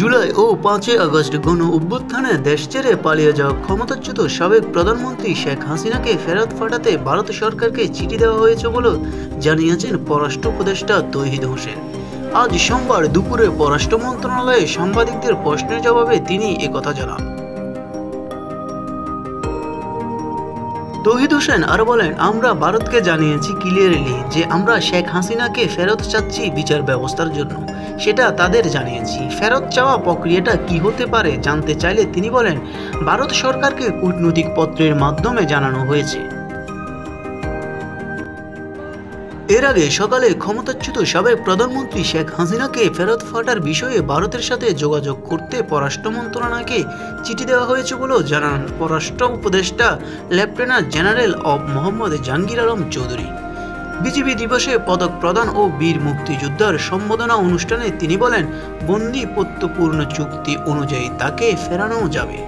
জুলাই ও 5 August গণ অভ্যুত্থানে দেশ ছেড়ে পালিয়ে যাওয়া ক্ষমতাচ্যুত সাবেক প্রধানমন্ত্রী শেখ হাসিনাকে ফেরত পাঠাতে ভারত সরকারকে চিঠি দেওয়া হয়েছে বলে জানিয়েছেন পররাষ্ট্র উপদেষ্টা তৌহিদ হোসেন। আজ সোমবার দুপুরে পররাষ্ট্র মন্ত্রণালয়ে সাংবাদিকদের প্রশ্নের জবাবে তিনি একথা জানান। তৌহিদ হোসেন আরো বলেন, আমরা ভারতকে জানিয়েছি ক্লিয়ারলি যে আমরা শেখ হাসিনাকে ফেরত চাচ্ছি বিচার ব্যবস্থার জন্য, সেটা তাদের জানিয়েছি। ফেরত চাওয়া প্রক্রিয়াটা কি হতে পারে জানতে চাইলে তিনি বলেন, ভারত সরকারকে কূটনৈতিক পত্রের মাধ্যমে জানানো হয়েছে। এর আগে সকালে ক্ষমতাচ্যুত সাবেক প্রধানমন্ত্রী শেখ হাসিনাকে ফেরত পাঠার বিষয়ে ভারতের সাথে যোগাযোগ করতে পররাষ্ট্র মন্ত্রণালয়কে চিঠি দেওয়া হয়েছে বলেও জানান পররাষ্ট্র উপদেষ্টা lieutenant general of Mohammad Jahangir Alam Chowdhury. BGB দিবসে পদক প্রদান ও বীর মুক্তিযোদ্ধার সম্বোধনা অনুষ্ঠানে তিনি বলেন, বন্দিপত্যপূর্ণ চুক্তি অনুযায়ী তাকে ফেরানো যাবে।